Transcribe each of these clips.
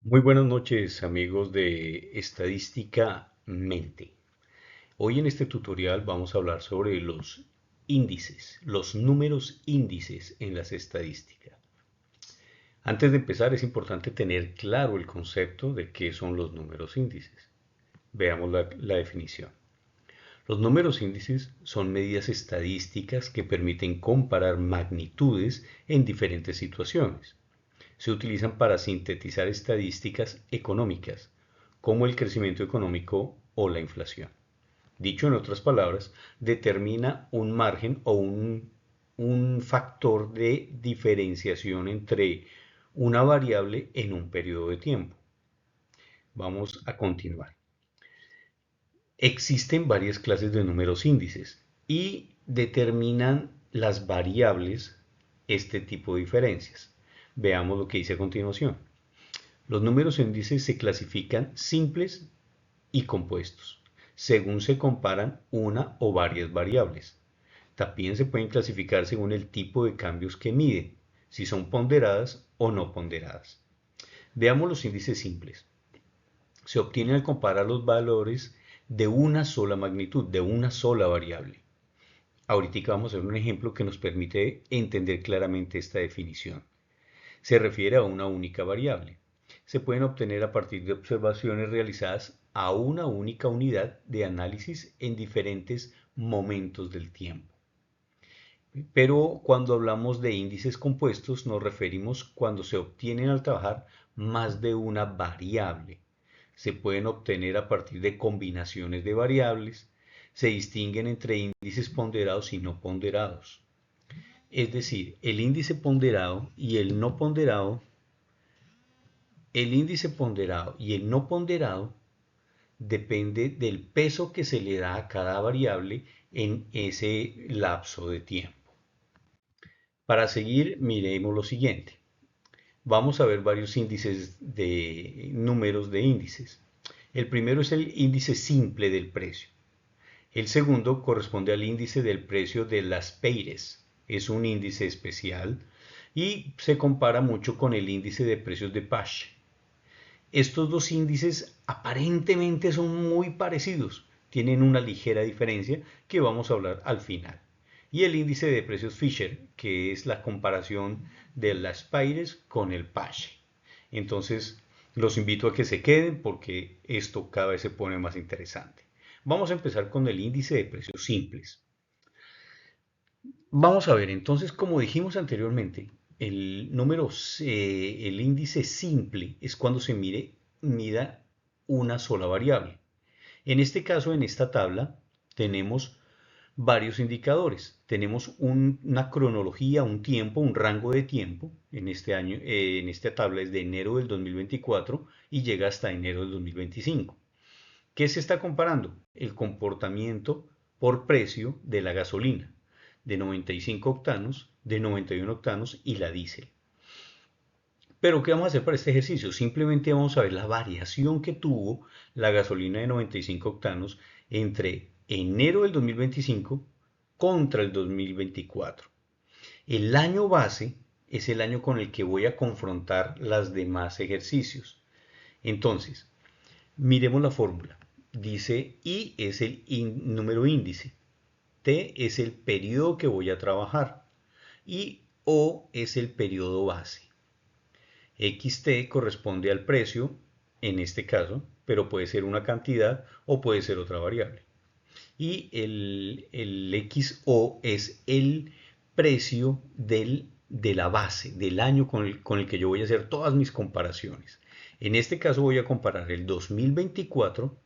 Muy buenas noches, amigos de Estadística Mente. Hoy en este tutorial vamos a hablar sobre los índices, los números índices en las estadísticas. Antes de empezar es importante tener claro el concepto de qué son los números índices. Veamos la definición. Los números índices son medidas estadísticas que permiten comparar magnitudes en diferentes situaciones. Se utilizan para sintetizar estadísticas económicas, como el crecimiento económico o la inflación. Dicho en otras palabras, determina un margen o un factor de diferenciación entre una variable en un periodo de tiempo. Vamos a continuar. Existen varias clases de números índices y determinan las variables este tipo de diferencias. Veamos lo que dice a continuación. Los números índices se clasifican simples y compuestos, según se comparan una o varias variables. También se pueden clasificar según el tipo de cambios que miden, si son ponderadas o no ponderadas. Veamos los índices simples. Se obtienen al comparar los valores de una sola magnitud, de una sola variable. Ahorita vamos a ver un ejemplo que nos permite entender claramente esta definición. Se refiere a una única variable. Se pueden obtener a partir de observaciones realizadas a una única unidad de análisis en diferentes momentos del tiempo. Pero cuando hablamos de índices compuestos nos referimos cuando se obtienen al trabajar más de una variable. Se pueden obtener a partir de combinaciones de variables. Se distinguen entre índices ponderados y no ponderados. Es decir, el índice ponderado y el no ponderado. El índice ponderado y el no ponderado depende del peso que se le da a cada variable en ese lapso de tiempo. Para seguir, miremos lo siguiente. Vamos a ver varios índices de números de índices. El primero es el índice simple del precio. El segundo corresponde al índice del precio de las Peires. Es un índice especial y se compara mucho con el índice de precios de Pasch. Estos dos índices aparentemente son muy parecidos, tienen una ligera diferencia que vamos a hablar al final. Y el índice de precios Fisher, que es la comparación de las Paires con el Pache. Entonces, los invito a que se queden porque esto cada vez se pone más interesante. Vamos a empezar con el índice de precios simples. Vamos a ver, entonces, como dijimos anteriormente, el índice simple es cuando se mida una sola variable. En este caso, en esta tabla, tenemos varios indicadores. Tenemos una cronología, un tiempo, un rango de tiempo. En este año, en esta tabla es de enero del 2024 y llega hasta enero del 2025. ¿Qué se está comparando? El comportamiento por precio de la gasolina de 95 octanos, de 91 octanos y la diésel. Pero ¿qué vamos a hacer para este ejercicio? Simplemente vamos a ver la variación que tuvo la gasolina de 95 octanos entre enero del 2025 contra el 2024. El año base es el año con el que voy a confrontar los demás ejercicios. Entonces, miremos la fórmula. Dice I es el número índice, T es el periodo que voy a trabajar y O es el periodo base. XT corresponde al precio, en este caso, pero puede ser una cantidad o puede ser otra variable. Y el XO es el precio de la base, del año con el que yo voy a hacer todas mis comparaciones. En este caso voy a comparar el 2024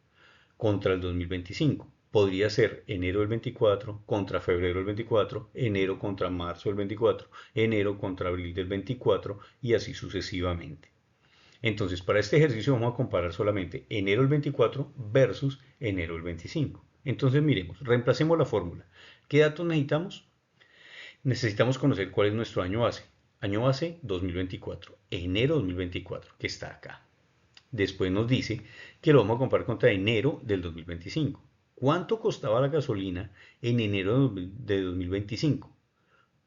contra el 2025. Podría ser enero del 24 contra febrero del 24, enero contra marzo del 24, enero contra abril del 24 y así sucesivamente. Entonces, para este ejercicio vamos a comparar solamente enero del 24 versus enero del 25. Entonces, miremos, reemplacemos la fórmula. ¿Qué datos necesitamos? Necesitamos conocer cuál es nuestro año base. Año base 2024, enero 2024, que está acá. Después nos dice que lo vamos a comparar contra enero del 2025. ¿Cuánto costaba la gasolina en enero de 2025?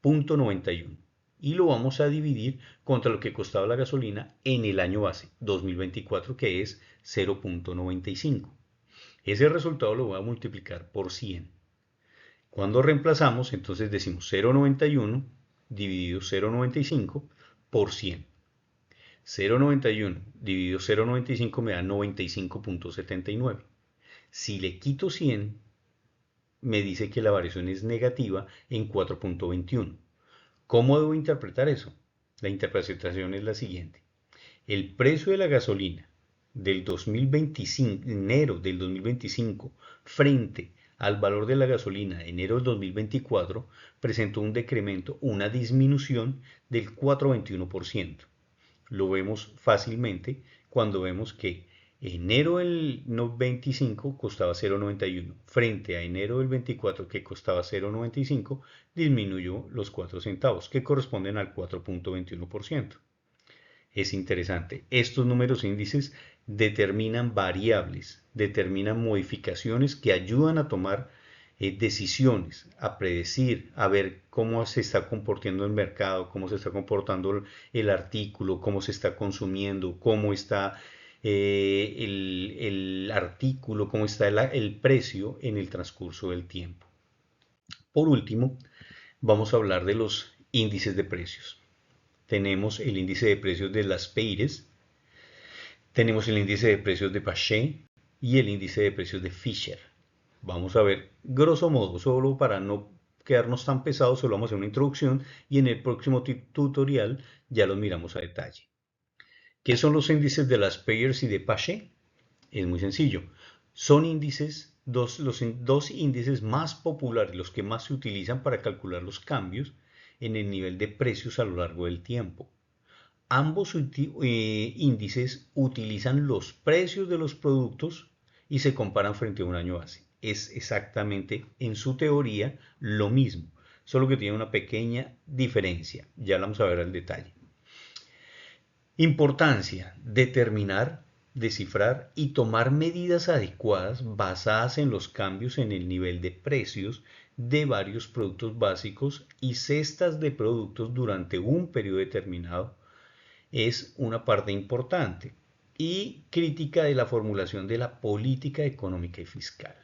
Punto 91. y lo vamos a dividir contra lo que costaba la gasolina en el año base 2024, que es 0.95. Ese resultado lo voy a multiplicar por 100. Cuando reemplazamos, entonces decimos 0.91 dividido 0.95 por 100. 0.91 dividido 0.95 me da 95.79. Si le quito 100, me dice que la variación es negativa en 4.21. ¿Cómo debo interpretar eso? La interpretación es la siguiente. El precio de la gasolina del 2025, enero del 2025 frente al valor de la gasolina de enero del 2024 presentó un decremento, una disminución del 4,21%. Lo vemos fácilmente cuando vemos que enero del 25 costaba 0,91 frente a enero del 24 que costaba 0,95, disminuyó los 4 centavos que corresponden al 4,21%. Es interesante. Estos números índices determinan variables, determinan modificaciones que ayudan a tomar decisiones, a predecir, a ver cómo se está comportando el mercado, cómo se está comportando el artículo, cómo se está consumiendo, cómo está el artículo, cómo está el precio en el transcurso del tiempo. Por último, vamos a hablar de los índices de precios. Tenemos el índice de precios de las Peires, tenemos el índice de precios de Paché y el índice de precios de Fisher. Vamos a ver, grosso modo, solo para no quedarnos tan pesados, solo vamos a hacer una introducción y en el próximo tutorial ya los miramos a detalle. ¿Qué son los índices de las Peires y de Paché? Es muy sencillo. Son índices, los dos índices más populares, los que más se utilizan para calcular los cambios en el nivel de precios a lo largo del tiempo. Ambos índices utilizan los precios de los productos y se comparan frente a un año base. Es exactamente en su teoría lo mismo, solo que tiene una pequeña diferencia. Ya la vamos a ver al detalle. Importancia: determinar, descifrar y tomar medidas adecuadas basadas en los cambios en el nivel de precios de varios productos básicos y cestas de productos durante un periodo determinado es una parte importante. Y crítica de la formulación de la política económica y fiscal.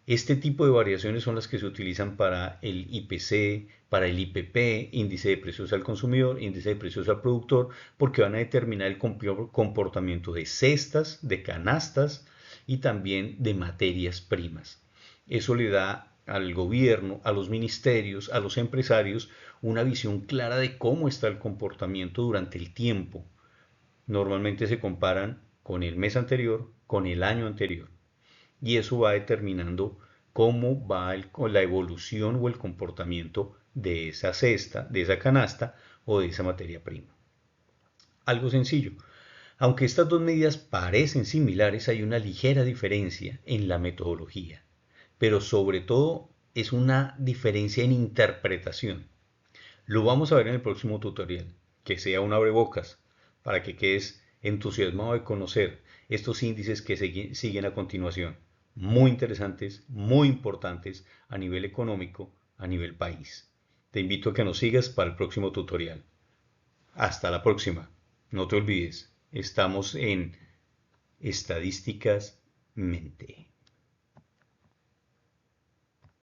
Este tipo de variaciones son las que se utilizan para el IPC, para el IPP, índice de precios al consumidor, índice de precios al productor, porque van a determinar el comportamiento de cestas, de canastas y también de materias primas. Eso le da al gobierno, a los ministerios, a los empresarios, una visión clara de cómo está el comportamiento durante el tiempo. Normalmente se comparan con el mes anterior, con el año anterior. Y eso va determinando cómo va la evolución o el comportamiento de esa cesta, de esa canasta o de esa materia prima. Algo sencillo. Aunque estas dos medidas parecen similares, hay una ligera diferencia en la metodología, pero sobre todo es una diferencia en interpretación. Lo vamos a ver en el próximo tutorial, que sea un abrebocas, para que quedes entusiasmado de conocer estos índices que siguen a continuación. Muy interesantes, muy importantes a nivel económico, a nivel país. Te invito a que nos sigas para el próximo tutorial. Hasta la próxima. No te olvides, estamos en Estadísticas Mente.